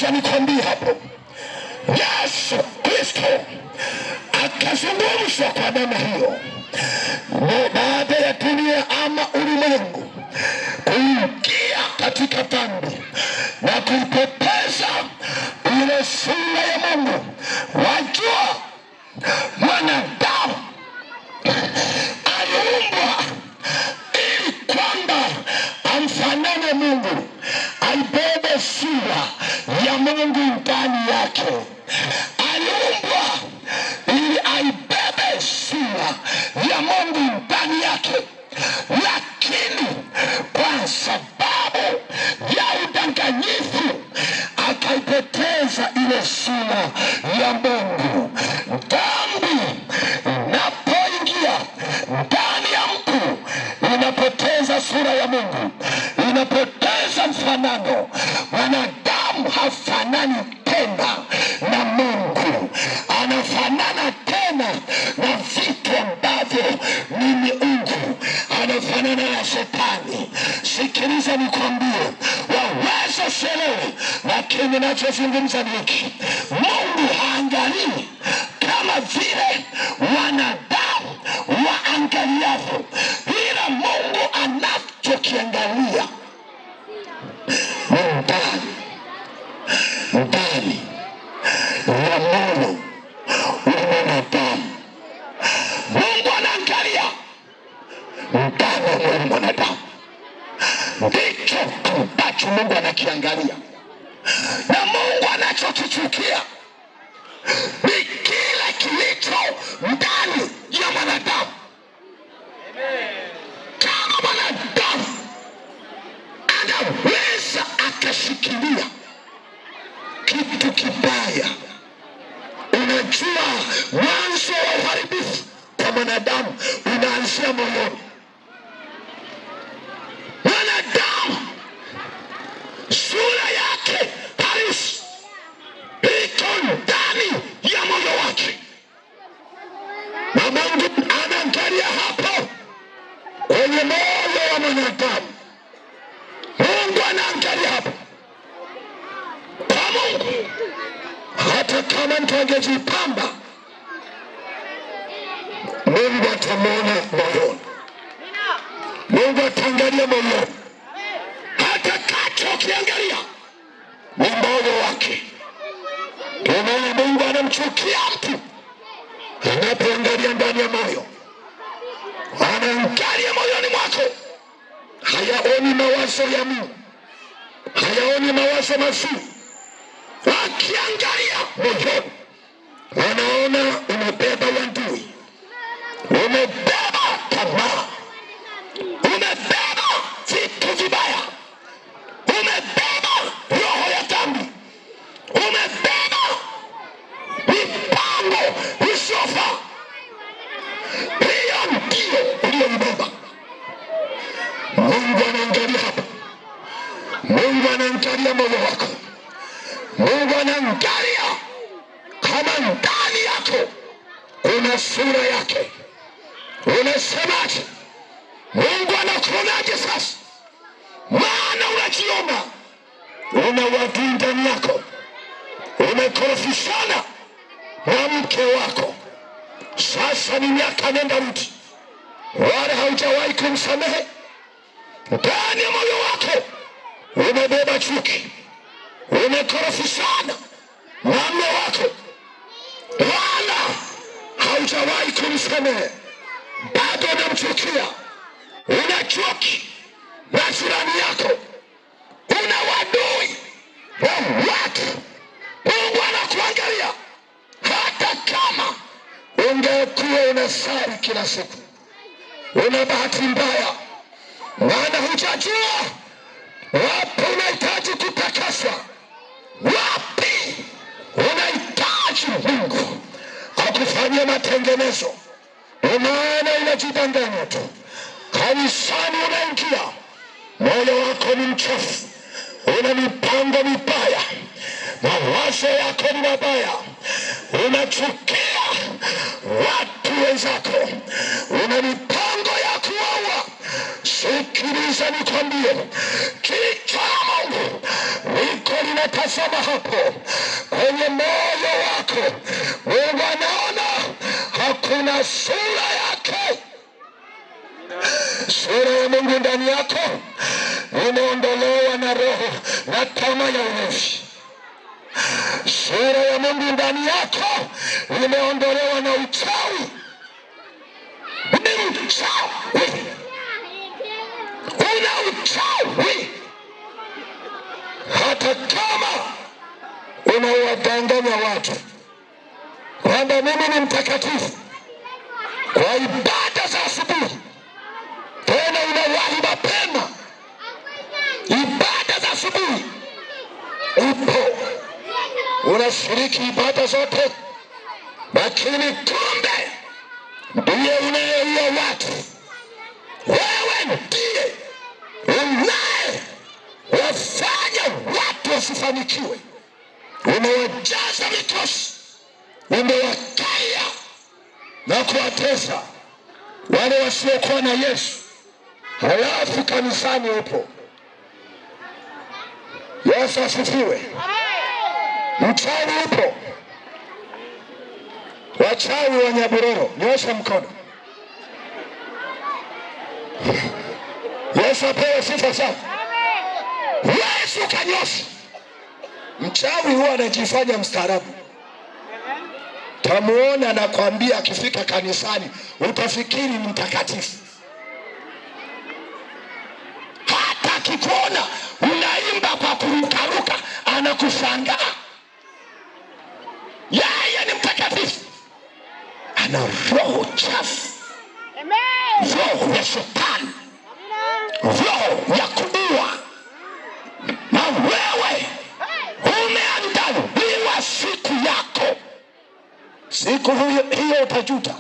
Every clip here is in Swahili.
sikiliza nikwambie hapo, Yesu Kristo akazungumza kwa namna hiyo baada ya dunia ama ulimwengu kuingia katika dhambi na kuipoteza ile sura ya Mungu. Wajua mwanadamu aliumbwa ili kwamba amfanane Mungu, aibebe sura ya Mungu ndani yake. Aliumbwa ili aibebe sura ya Mungu ndani yake, lakini kwa sababu ya udanganyifu akaipoteza ile sura ya Mungu. Dhambi inapoingia ndani ya mtu inapoteza sura ya Mungu, inapoteza mfanano. Mwanadamu hafanani tena na Mungu, anafanana tena na vitu ambavyo ni miungu, anafanana na Shetani. Sikiliza nikwambie, waweza sielewe, lakini nachozungumza ni hiki: Mungu haangalii kama vile wanadamu waangaliavyo, ila Mungu anachokiangalia ndani ya moyo wa mwanadamu. Mungu anaangalia ndani ya moyo wa mwanadamu, ndicho ambacho Mungu anakiangalia. Na Mungu anachokichukia ni kile kilicho ndani ya mwanadamu. Kama mwanadamu anaweza akashikilia kitu kibaya, unajua mwanzo wa uharibifu kwa mwanadamu unaanzia moyoni. Mwanadamu sura yake halisi iko ndani ya moyo wake, na Mungu anaangalia hapo kwenye moyo wa mwanadamu. Mungu anaangalia hapo. Kwa Mungu, hata kama mtu angejipamba, Mungu atamwona moyoni. Mungu ataangalia moyoni. Atakachokiangalia ni moyo wake. Tunaona Mungu anamchukia mtu anapoangalia ndani ya moyo. Anaangalia moyoni mwako, hayaoni mawazo ya Mungu, hayaoni mawazo mazuri. Akiangalia moyoni, anaona umebeba uadui, umebeba tamaa, umebeba vitu vibaya, umebeba roho ya dhambi, umebeba mipango isiyofaa. Hiyo ndio uliyobeba. Mungu anaangalia hapa. Mungu anaangalia moyo wako. Mungu anaangalia kama ndani yako kuna sura yake. Unasemaje? Mungu anakuonaje sasa? Maana unajiona una watu ndani yako, umekorofishana na mke wako. Sasa ni miaka nenda rudi, wala haujawahi kumsamehe. Ndani ya moyo wako umebeba chuki, umekorofishana na mume wako, wala haujawahi kumsamehe. Bado unamchukia, una chuki na jirani yako, una wadui wa watu. Mungu anakuangalia. Hata kama ungekuwa unasali kila siku, una bahati mbaya, maana hujajua wapi unahitaji kutakaswa, wapi unahitaji Mungu akufanyia matengenezo. Unaona unajidanganya tu. Kanisani unaingia, moyo wako ni mchafu, una mipango mibaya, mawazo yako ni mabaya, unachukia watu wenzako, una mipango ya kuwaua. Sikiliza nikwambie, kichwa la Mungu liko linatazama hapo kwenye moyo wako, Mungu anaona hakuna sura yake. Sura ya Mungu ndani yako imeondolewa na roho na tamaa ya ulevi. Sura ya Mungu ndani yako imeondolewa na uchawi. Ni mchawi, una uchawi. Hata kama unawadanganya watu kwamba mimi ni mtakatifu kwa ibada za asubuhi, tena unawahi mapema, ibada za asubuhi upo, unashiriki ibada zote, lakini kumbe ndiye unayeua watu. Wewe ndiye unaye wafanya watu wasifanikiwe. Umewajaza mikosi, umewakaya na kuwatesa wale wasiokuwa na Yesu. Halafu kanisani upo. Yesu asifiwe. Mchawi upo. Wachawi wa Nyaburoro, nyosha mkono. Yesu apewe sifa sana. Yesu kanyosha. Mchawi huwa anajifanya mstaarabu. Tamuona anakwambia akifika kanisani utafikiri ni mtakatifu. Hata akikuona unaimba kwa kurukaruka anakushangaa. Yeye ni mtakatifu. Ana roho chafu. Roho ya shetani. Roho ya kuua. Na wewe umeandaliwa siku yako. Siku hiyo utajuta.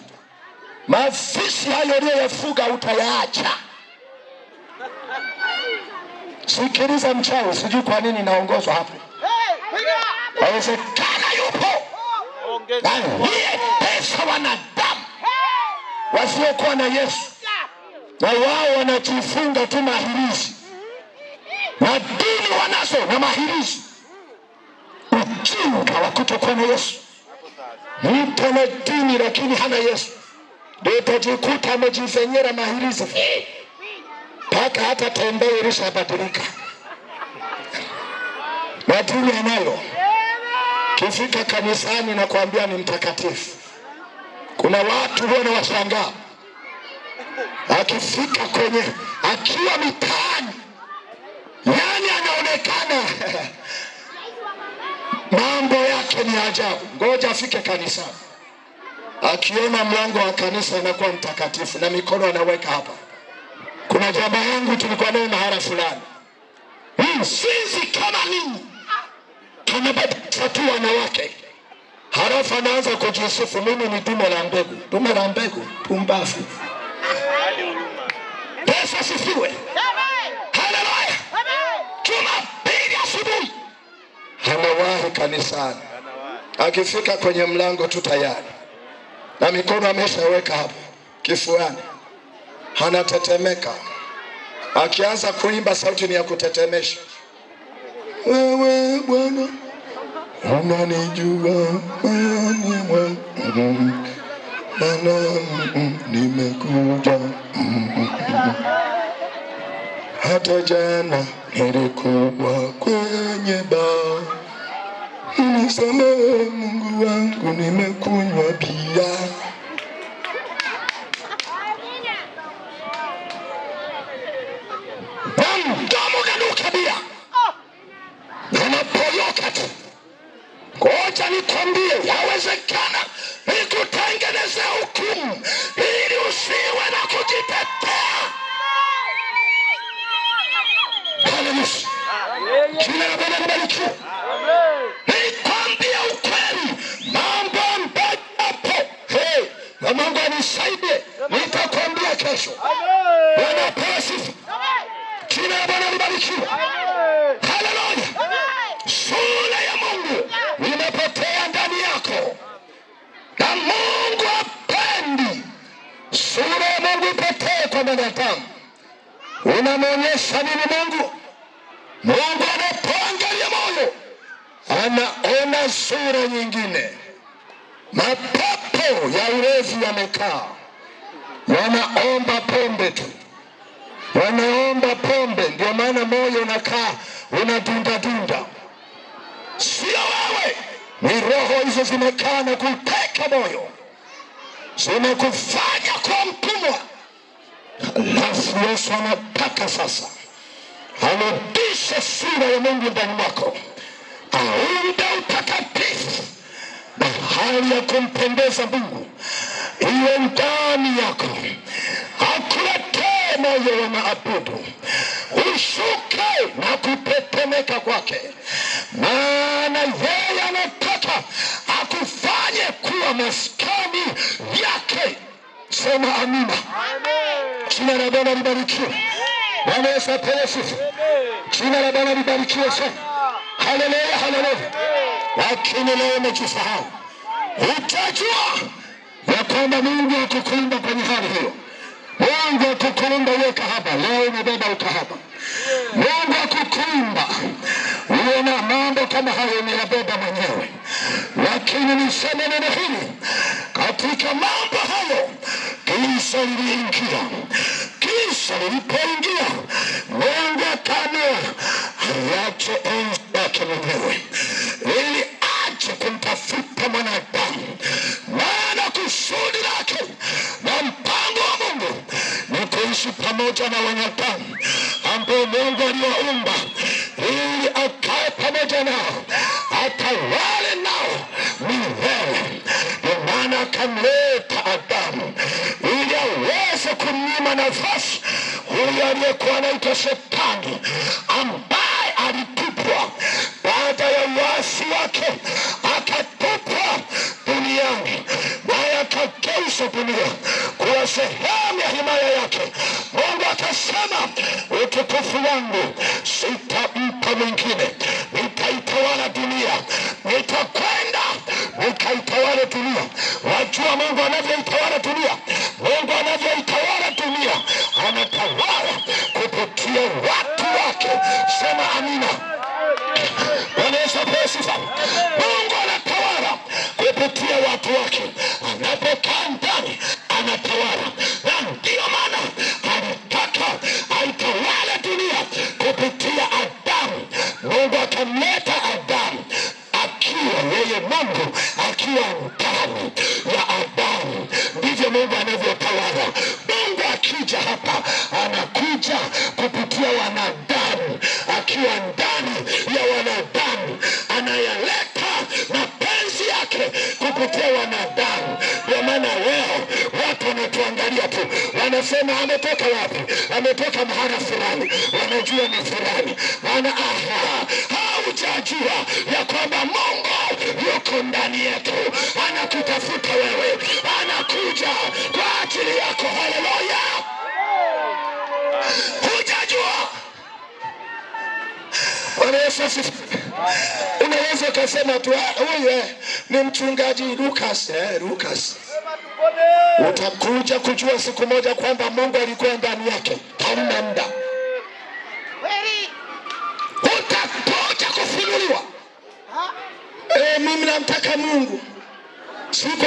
Mafisi hayo uliyoyafuga utayaacha. Sikiliza mchawi, sijui kwa nini naongozwa hapo. Inawezekana yupo aliye pesa wanadamu wasiokuwa na Yesu, na wao wanajifunga tu mahirizi na dini wanazo na mahirizi. Ujinga wa kutokuwa na Yesu. Mtu ana dini lakini hana Yesu, ndio utajikuta amejifenyera mahirizi mpaka hata tembea ilishabadilika. Na dini anayo. Kifika kanisani na kuambia ni mtakatifu. Kuna watu wanawashangaa. Akifika kwenye, akiwa mitaani, yani anaonekana mambo yake ni ajabu. Ngoja afike kanisani, akiona mlango wa kanisa anakuwa mtakatifu na mikono anaweka hapa. Kuna jamaa yangu tulikuwa naye mahara fulani, sisi kama nini tunabadilisha tu wanawake, halafu anaanza kujisifu, mimi ni dume la mbegu. Dume la mbegu? Pumbafu. Yesu asifiwe. Haleluya. Jumapili asubuhi anawahi kanisani, akifika kwenye mlango tu tayari na mikono ameshaweka hapo kifuani, anatetemeka. Akianza kuimba sauti ni ya kutetemesha. Wewe Bwana unanijua moyoni mwangu, maana nimekuja. Hata jana nilikuwa kwenye baa, unisamehe Mungu wangu, nimekunywa bia. Mdomo unanuka bia, unapoyoka tu. Ngoja nikwambie, yawezekana nikutengeneze hukumu ili usiwe na kujitetea. Haleluya. Jina la Bwana libarikiwe. Nikwambie ukweli, mambo ambayo hapo, na Mungu anisaidie, nitakwambia kesho. Bwana apewe sifa. Jina la Bwana libarikiwe. Haleluya. Sura ya Mungu imepotea ndani yako, na Mungu hapendi sura ya Mungu ipotee kwa mwanadamu. Unamwonyesha nini Mungu? Mungu anapoangalia moyo anaona sura nyingine. Mapepo ya ulevi yamekaa, wanaomba pombe tu, wanaomba pombe. Ndio maana moyo unakaa unadunda dunda. Sio wewe, ni roho hizo zimekaa na kuteka moyo, zimekufanya kwa mtumwa. Alafu Yesu anataka sasa arudishe sura ya Mungu ndani mwako, aunde utakatifu na hali ya kumpendeza Mungu iwe ndani yako, akuletee moyo wa maabudu, ushuke na kutetemeka kwake, maana yeye anataka akufanye kuwa maskani yake. Sema amina. Jina la Bwana libarikiwe. Bwana Yesu apewe sifa. Jina la Bwana libarikiwe sana. Haleluya, haleluya. Lakini leo umejisahau. Utajua ya kwamba Mungu akukulinda kwenye hali hiyo. Mungu akukulinda uwe kahaba. Leo umebeba ukahaba. Mungu akukulinda uwe na mambo kama hayo umeyabeba mwenyewe. Lakini niseme neno hili, katika mambo hayo giza liliingia. Giza lilipoingia, Mungu akaamua aiache enzi yake mwenyewe ili aje kumtafuta mwanadamu. Maana kusudi lake na mpango wa Mungu ni kuishi pamoja na wanadamu ambao Mungu aliwaumba ili akae pamoja nao, atawale nao milele. Ndio maana akamleta Adamu ili aweze kumnyima nafasi huyo aliyekuwa anaitwa Shetani, ambaye alitupwa baada ya uasi wake, akatupwa duniani, naye akageuza dunia kuwa sehemu ya himaya yake. Mungu akasema, utukufu wangu sitampa mwingine, nitaitawala dunia, nitakwenda nikaitawala dunia. Wajua Mungu anavyoitawala dunia? Mungu anavyoitawala dunia, anatawala kupitia watu wake. Sema amina. Bwana Yesu apewe sifa. Mungu anatawala kupitia watu wake. Anapokaa ndani anatawala, na ndio maana alitaka aitawale dunia kupitia Adamu. Mungu akamleta Adamu akiwa yeye Mungu, akiwa ndani ya Adamu. Ndivyo Mungu anavyotawala. Mungu akija hapa, anakuja kupitia wanadamu, akiwa ndani ya wanadamu, anayaleta mapenzi yake kupitia wanadamu. Ndio maana leo watu wanatuangalia tu, wanasema ametoka wapi? Ametoka mahali fulani, wanajua ni fulani. Maana haujajua ya kwamba Mungu yuko ndani yetu, anakutafuta wewe, anakuja kwa ajili yako. Haleluya. Hujajua. Bwana Yesu asifiwe. Unaweza kusema tu huyu ni mchungaji Lucas. Lucas. Utakuja kujua siku moja kwamba Mungu alikuwa ndani yake. Hamna muda. Utakuja kufunuliwa. Mimi namtaka Mungu. Siku